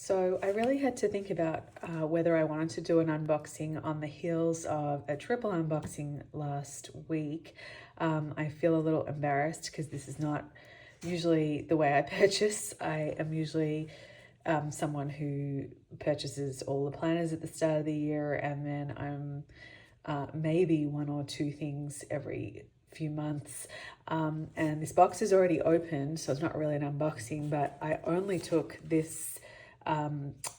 So I really had to think about whether I wanted to do an unboxing on the heels of a triple unboxing last week. I feel a little embarrassed because this is not usually the way I purchase. I am usually someone who purchases all the planners at the start of the year, and then I'm maybe one or two things every few months. And this box is already opened, so it's not really an unboxing, but I only took this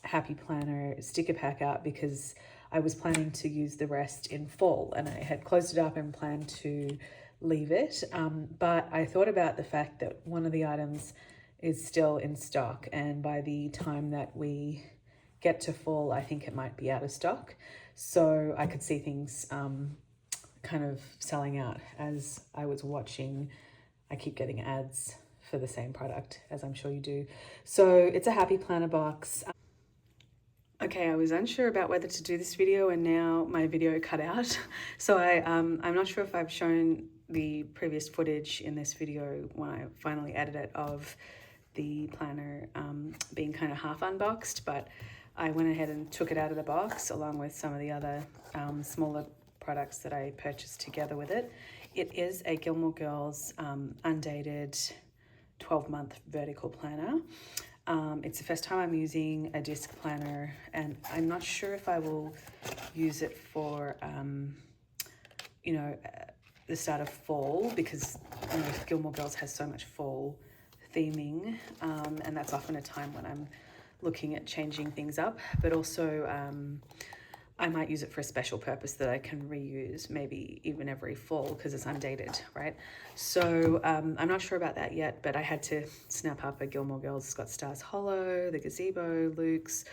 Happy Planner sticker pack out because I was planning to use the rest in fall, and I had closed it up and planned to leave it. But I thought about the fact that one of the items is still in stock, and by the time that we get to fall, I think it might be out of stock. So I could see things kind of selling out as I was watching. I keep getting ads for the same product, as I'm sure you do. So it's a Happy Planner box. Okay, I was unsure about whether to do this video, and now my video cut out. So I'm not sure if I've shown the previous footage in this video when I finally edited it of the planner being kind of half unboxed, but I went ahead and took it out of the box along with some of the other smaller products that I purchased together with it. It is a Gilmore Girls Undated 12-month vertical planner. It's the first time I'm using a disc planner, and I'm not sure if I will use it for, the start of fall, because Gilmore Girls has so much fall theming, and that's often a time when I'm looking at changing things up, but also I might use it for a special purpose that I can reuse maybe even every fall because it's undated, right? So I'm not sure about that yet, but I had to snap up a Gilmore Girls. It's got Stars Hollow, the gazebo, Luke's,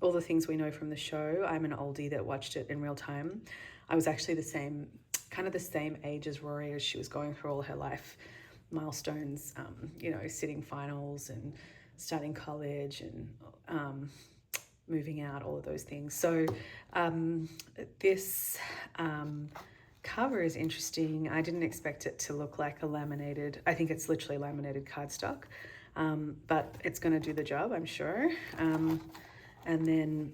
all the things we know from the show. I'm an oldie that watched it in real time. I was actually the same age as Rory as she was going through all her life milestones, sitting finals and starting college and moving out, all of those things. So this cover is interesting. I didn't expect it to look like a laminated, I think it's literally laminated cardstock, but it's going to do the job, I'm sure. And then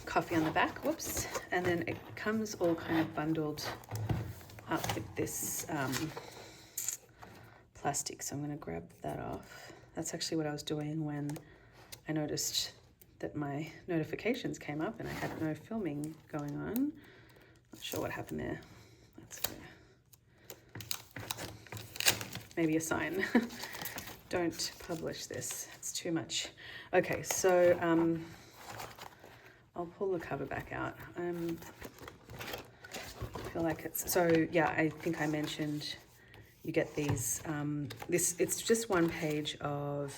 coffee on the back, whoops. And then it comes all kind of bundled up with this plastic. So I'm going to grab that off. That's actually what I was doing when I noticed that my notifications came up and I had no filming going on. Not sure what happened there. That's good. Maybe a sign. Don't publish this. It's too much. Okay, so I'll pull the cover back out. I feel like it's, so yeah, I think I mentioned you get these, it's just one page of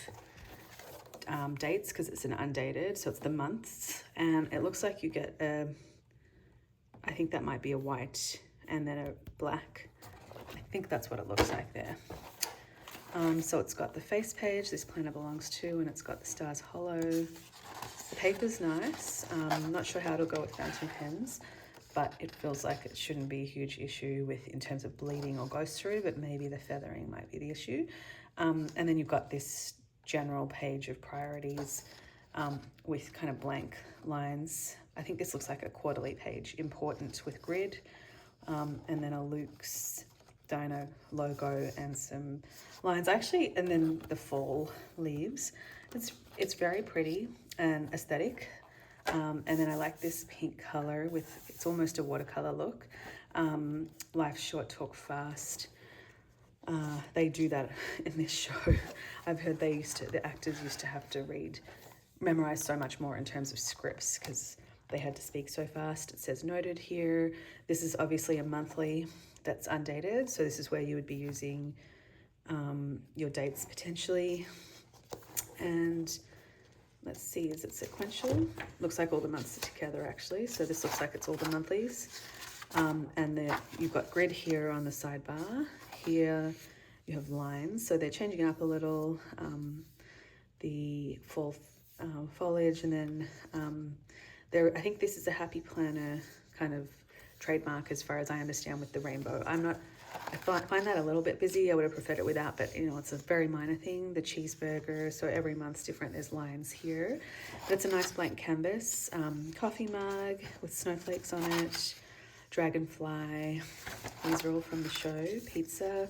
dates because it's an undated, so it's the months, and it looks like you get I think that might be a white and then a black. I think that's what it looks like there. So it's got the face page this planner belongs to, and it's got the Stars Hollow. The paper's nice. I'm not sure how it'll go with fountain pens, but it feels like it shouldn't be a huge issue in terms of bleeding or goes through, but maybe the feathering might be the issue. And then you've got this general page of priorities with kind of blank lines. I think this looks like a quarterly page, important with grid, and then a Luke's Dino logo and some lines actually, and then the fall leaves. It's very pretty and aesthetic, and then I like this pink color with, it's almost a watercolor look. Life short, talk fast. They do that in this show. I've heard the actors used to have to memorize so much more in terms of scripts because they had to speak so fast. It says noted here. This is obviously a monthly that's undated, so this is where you would be using your dates potentially. And let's see, is it sequential? Looks like all the months are together actually, so this looks like it's all the monthlies. And then you've got grid here on the sidebar. Here you have lines, so they're changing up a little, the fall foliage, and then I think this is a Happy Planner kind of trademark as far as I understand with the rainbow. I'm not find that a little bit busy. I would have preferred it without, but you know, it's a very minor thing. The cheeseburger, so every month's different. There's lines here. But it's a nice blank canvas. Coffee mug with snowflakes on it. Dragonfly. These are all from the show. Pizza.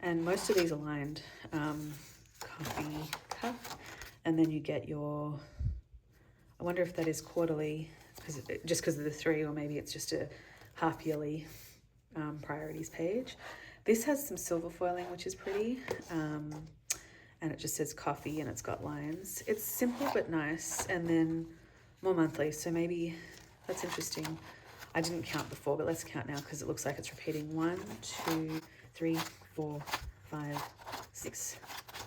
And most of these are lined. Coffee cup. And then you get your, I wonder if that is quarterly, just because of the 3, or maybe it's just a half yearly priorities page. This has some silver foiling, which is pretty, and it just says coffee and it's got lines. It's simple but nice, and then more monthly, so maybe that's interesting. I didn't count before, but let's count now because it looks like it's repeating. 1, 2, 3, 4, 5, 6,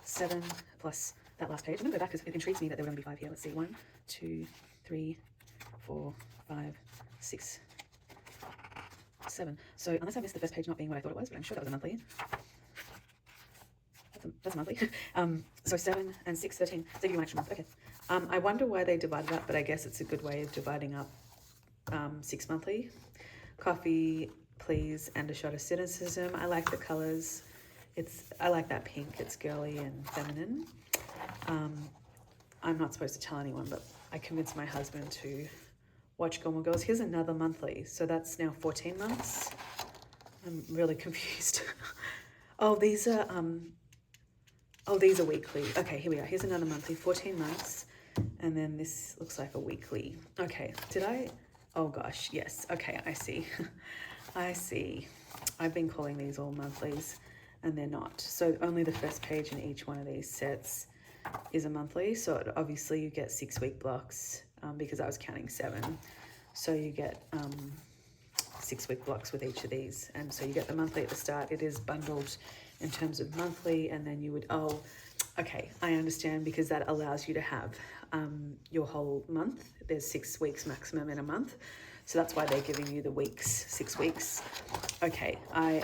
7, plus that last page. I'm gonna go back because it intrigues me that there were going to be 5 here. Let's see, 1, 2, 3, 4, 5, 6, 7. So unless I missed the first page not being what I thought it was, but I'm sure that was a monthly. That's a monthly. So 7 and 6, 13. So give you one extra month. Okay. I wonder why they divided up, but I guess it's a good way of dividing up 6 monthly. Coffee, please, and a shot of cynicism. I like the colors. I like that pink. It's girly and feminine. I'm not supposed to tell anyone, but I convinced my husband to watch Gilmore Girls. Here's another monthly. So that's now 14 months. I'm really confused. Oh, these are weekly. Okay, here we are. Here's another monthly, 14 months. And then this looks like a weekly. Okay, oh gosh, yes. Okay, I see. I see. I've been calling these all monthlies and they're not. So only the first page in each one of these sets is a monthly. So obviously you get 6-week blocks because I was counting 7. So you get 6-week blocks with each of these. And so you get the monthly at the start. It is bundled in terms of monthly, and then you would, oh, okay, I understand, because that allows you to have your whole month. There's 6 weeks maximum in a month. So that's why they're giving you the weeks, 6 weeks. Okay, I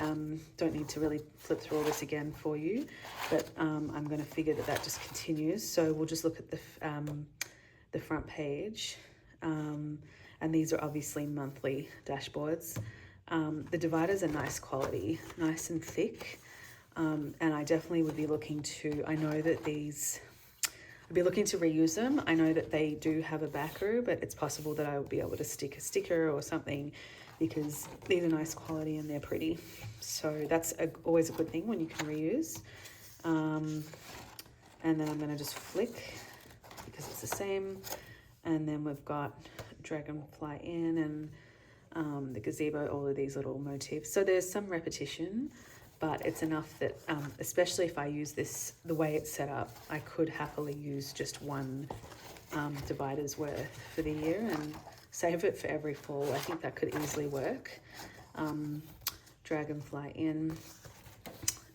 don't need to really flip through all this again for you, but I'm going to figure that just continues. So we'll just look at the front page. And these are obviously monthly dashboards. The dividers are nice quality, nice and thick. And I definitely would be looking to, I know that I'd be looking to reuse them. I know that they do have a backer, but it's possible that I would be able to stick a sticker or something, because these are nice quality and they're pretty. So that's always a good thing when you can reuse. And then I'm gonna just flick because it's the same. And then we've got Dragonfly in and the gazebo, all of these little motifs. So there's some repetition, but it's enough that, especially if I use this, the way it's set up, I could happily use just one divider's worth for the year and save it for every fall. I think that could easily work. Dragonfly in,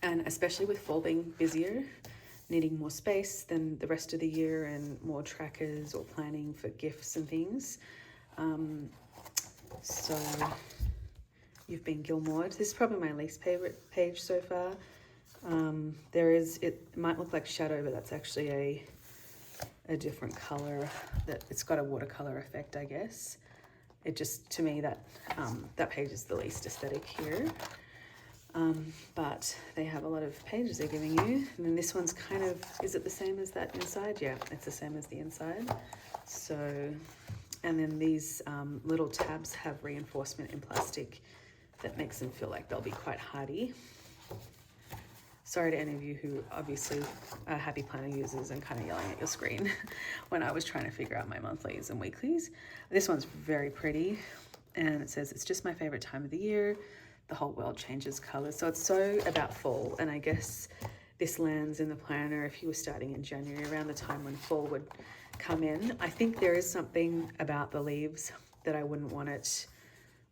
and especially with fall being busier, needing more space than the rest of the year and more trackers or planning for gifts and things. So you've been Gilmored. This is probably my least favorite page so far. It might look like shadow, but that's actually a different color. That it's got a watercolor effect, I guess. It just, to me, that page is the least aesthetic here. But they have a lot of pages they're giving you. And then this one's kind of, is it the same as that inside? Yeah, it's the same as the inside. So, and then these little tabs have reinforcement in plastic that makes them feel like they'll be quite hardy. Sorry to any of you who obviously are Happy Planner users and kind of yelling at your screen when I was trying to figure out my monthlies and weeklies. This one's very pretty, and it says, it's just my favorite time of the year. The whole world changes colors. So it's so about fall, and I guess this lands in the planner if you were starting in January, around the time when fall would come in. I think there is something about the leaves that I wouldn't want it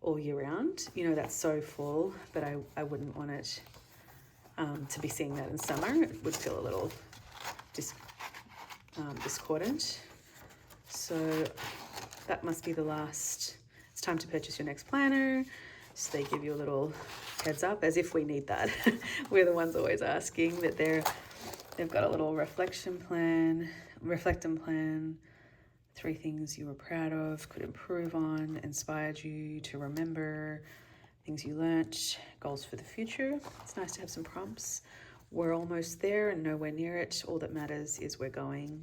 all year round. You know, that's so fall, but I wouldn't want it to be seeing that in summer. It would feel a little discordant. So that must be the last. It's time to purchase your next planner. So they give you a little heads up, as if we need that. We're the ones always asking that they've got a little reflectum plan, 3 things you were proud of, could improve on, inspired you to remember things you learnt, goals for the future. It's nice to have some prompts. We're almost there and nowhere near it. All that matters is we're going.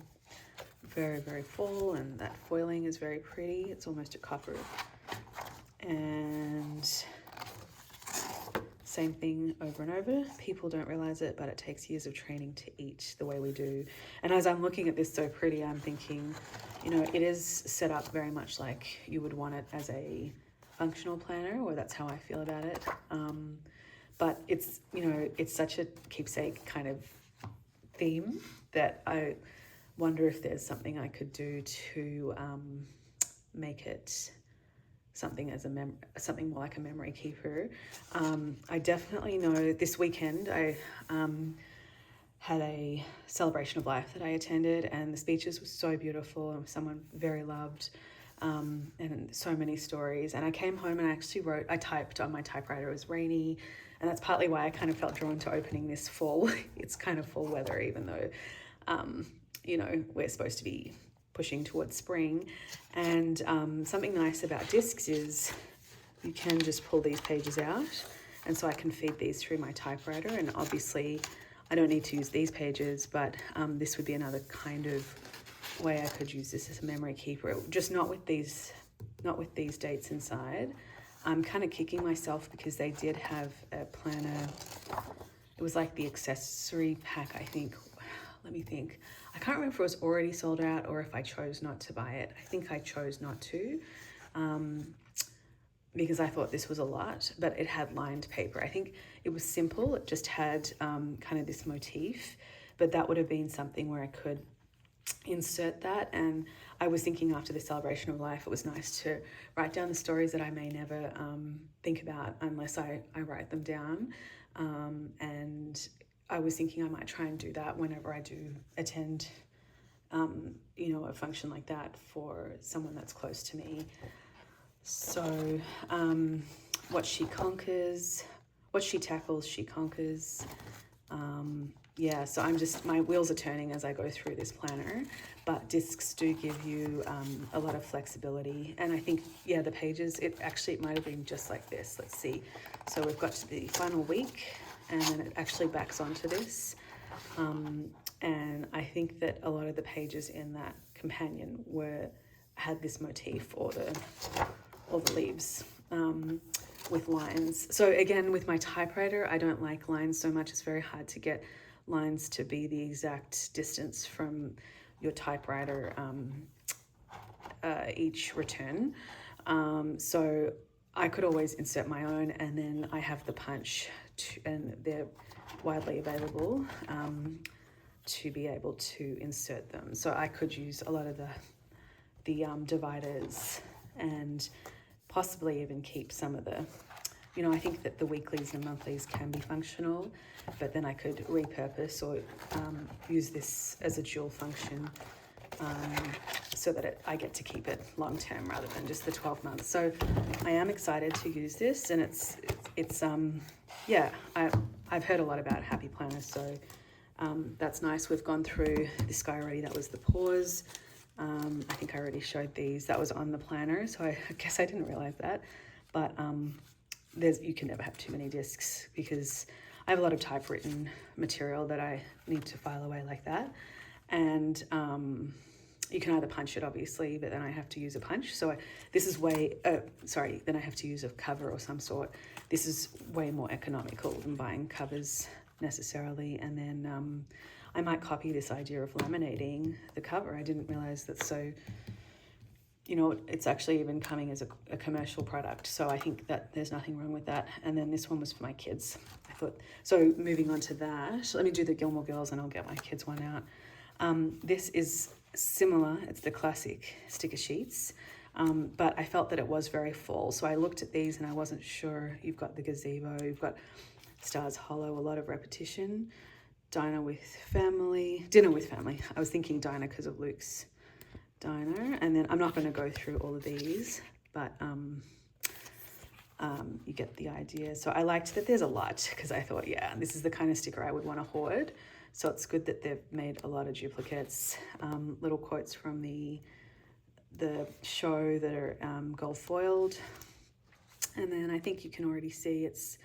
Very, very full, and that foiling is very pretty. It's almost a copper. And same thing over and over. People don't realize it, but it takes years of training to eat the way we do. And as I'm looking at this so pretty, I'm thinking, you know, it is set up very much like you would want it as a functional planner, or that's how I feel about it. But it's, you know, it's such a keepsake kind of theme that I wonder if there's something I could do to make it something as something more like a memory keeper. I definitely know this weekend I had a celebration of life that I attended, and the speeches were so beautiful and someone very loved, and so many stories. And I came home and I typed on my typewriter. It was rainy, and that's partly why I kind of felt drawn to opening this fall. It's kind of fall weather, even though you know, we're supposed to be pushing towards spring. And something nice about discs is you can just pull these pages out, and so I can feed these through my typewriter. And obviously I don't need to use these pages, but this would be another kind of way I could use this as a memory keeper, just not with these dates inside. I'm kind of kicking myself because they did have a planner. It was like the accessory pack, I think. Let me think. I can't remember if it was already sold out or if I chose not to buy it. I think I chose not to, because I thought this was a lot, but it had lined paper. I think it was simple. It just had kind of this motif, but that would have been something where I could insert that. And I was thinking after the celebration of life, it was nice to write down the stories that I may never think about unless I write them down. And I was thinking I might try and do that whenever I do attend, you know, a function like that for someone that's close to me. So what she conquers, what she tackles, she conquers. Yeah, so my wheels are turning as I go through this planner, but discs do give you a lot of flexibility. And I think, yeah, the pages, it might have been just like this. Let's see. So we've got to the final week, and then it actually backs onto this. And I think that a lot of the pages in that companion had this motif, or the leaves with lines. So again, with my typewriter, I don't like lines so much. It's very hard to get lines to be the exact distance from your typewriter each return. So I could always insert my own, and then I have the punch and they're widely available to be able to insert them. So I could use a lot of the dividers, and possibly even keep some of the, you know, I think that the weeklies and monthlies can be functional, but then I could repurpose or use this as a dual function, so that I get to keep it long term rather than just the 12 months. So I am excited to use this, and it's yeah, I've heard a lot about happy planners, so that's nice. We've gone through this guy already. That was the pause. I think I already showed these. That was on the planner, so I guess I didn't realize that. But you can never have too many discs, because I have a lot of typewritten material that I need to file away like that. And you can either punch it, obviously, but then I have to use a punch. So this is then I have to use a cover or some sort. This is way more economical than buying covers necessarily. And then I might copy this idea of laminating the cover. I didn't realize that. So, you know, it's actually even coming as a commercial product. So I think that there's nothing wrong with that. And then this one was for my kids. I thought, so moving on to that, let me do the Gilmore Girls and I'll get my kids one out. This is similar. It's the classic sticker sheets. But I felt that it was very full. So I looked at these and I wasn't sure. You've got the gazebo, you've got Stars Hollow, a lot of repetition. Dinner with family. I was thinking diner because of Luke's diner. And then I'm not going to go through all of these, but you get the idea. So I liked that there's a lot, because I thought, yeah, this is the kind of sticker I would want to hoard. So it's good that they've made a lot of duplicates. Little quotes from the show that are gold foiled. And then I think you can already see it's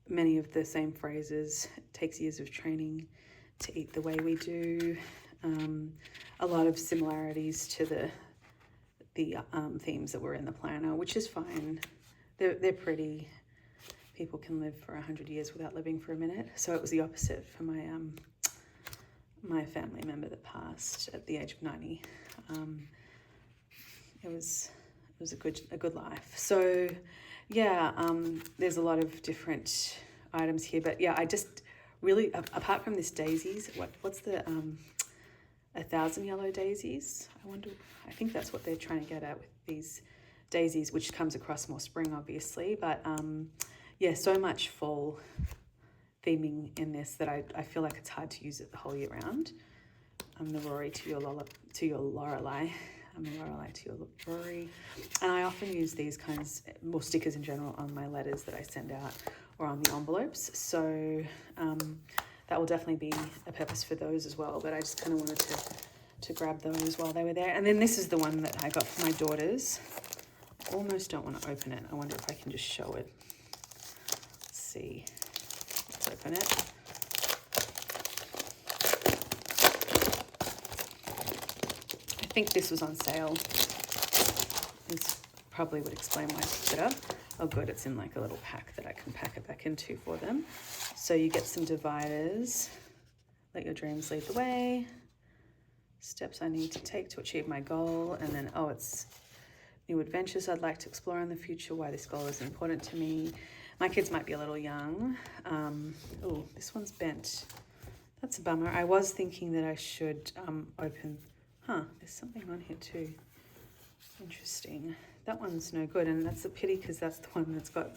many of the same phrases. It takes years of training to eat the way we do. A lot of similarities to the themes that were in the planner, which is fine. They're pretty. People can live for 100 years without living for a minute. So it was the opposite for my my family member that passed at the age of 90. It was a good life. So yeah, there's a lot of different items here, but yeah, I just really, apart from this daisies, what's the 1,000 yellow daisies? I think that's what they're trying to get at with these daisies, which comes across more spring, obviously, but yeah, so much fall theming in this that I feel like it's hard to use it the whole year round. I'm the Rory to your Lorelei. I'm the Lorelei to your Rory. And I often use these kinds, more stickers in general, on my letters that I send out or on the envelopes. So that will definitely be a purpose for those as well. But I just kind of wanted to grab those while they were there. And then this is the one that I got for my daughters. I almost don't want to open it. I wonder if I can just show it. Let's see. Let's open it. I think this was on sale. This probably would explain why I picked it up. Oh good, it's in like a little pack that I can pack it back into for them. So you get some dividers. Let your dreams lead the way. Steps I need to take to achieve my goal. And then, oh, it's new adventures I'd like to explore in the future, why this goal is important to me. My kids might be a little young. Oh, this one's bent. That's a bummer. I was thinking that I should open... there's something on here too. Interesting. That one's no good, and that's a pity because that's the one that's got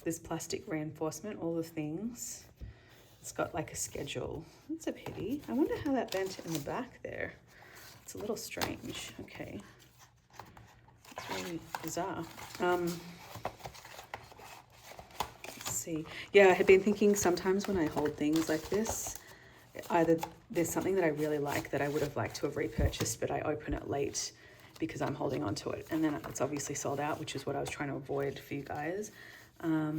this plastic reinforcement, all the things. It's got like a schedule. That's a pity. I wonder how that bent in the back there. It's a little strange. Okay. It's really bizarre. Let's see. Yeah, I had been thinking sometimes when I hold things like this, either there's something that I really like that I would have liked to have repurchased, but I open it late because I'm holding on to it. And then it's obviously sold out, which is what I was trying to avoid for you guys.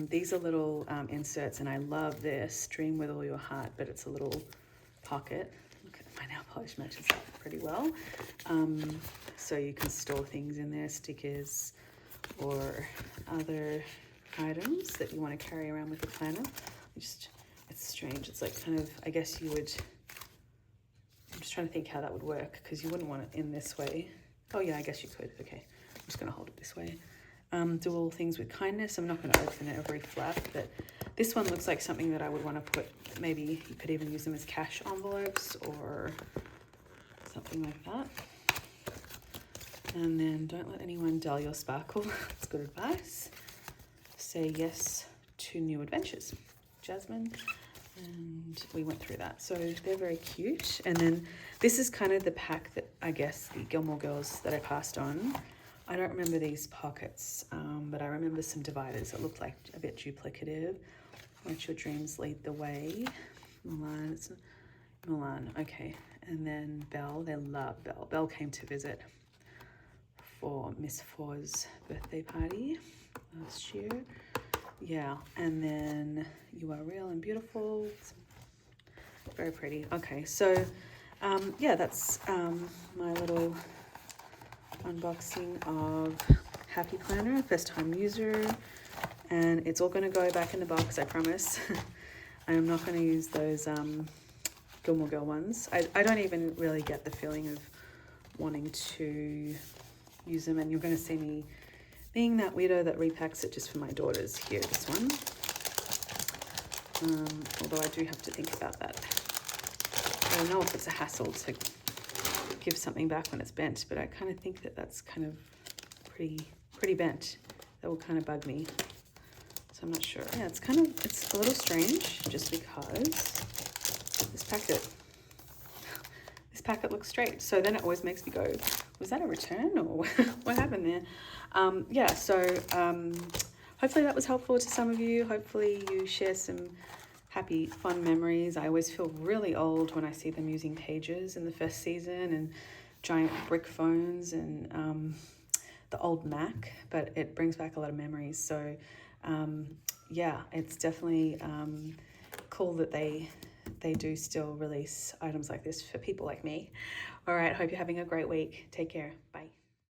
These are little inserts, and I love this. Dream with all your heart, but it's a little pocket. Look at my nail polish matches up pretty well. So you can store things in there, stickers or other items that you want to carry around with the planner. It's strange. It's like kind of, I guess you would, I'm just trying to think how that would work because you wouldn't want it in this way. Oh yeah, I guess you could. Okay, I'm just going to hold it this way. Do all things with kindness. I'm not going to open it every flap, but this one looks like something that I would want to put, maybe you could even use them as cash envelopes or something like that. And then don't let anyone dull your sparkle. That's good advice. Say yes to new adventures. Jasmine. And we went through that. So they're very cute. And then this is kind of the pack that I guess the Gilmore girls that I passed on. I don't remember these pockets, but I remember some dividers that looked like a bit duplicative. Let your dreams lead the way. Milan, okay. And then Belle, they love Belle. Belle came to visit for Miss Four's birthday party last year. Yeah, and then You Are Real and Beautiful. Very pretty. Okay, so yeah, that's my little unboxing of Happy Planner, first time user, and it's all going to go back in the box, I promise. I am not going to use those Gilmore Girl ones. I don't even really get the feeling of wanting to use them, and you're going to see me being that weirdo that repacks it just for my daughters here, this one. Although I do have to think about that. I don't know if it's a hassle to give something back when it's bent, but I kind of think that that's kind of pretty bent. That will kind of bug me. So I'm not sure. Yeah, it's a little strange just because this packet looks straight. So then it always makes me go, was that a return or what happened there? Yeah, so hopefully that was helpful to some of you. Hopefully you share some happy, fun memories. I always feel really old when I see them using pages in the first season and giant brick phones and the old Mac, but it brings back a lot of memories. So yeah, it's definitely cool that they do still release items like this for people like me. All right, hope you're having a great week. Take care.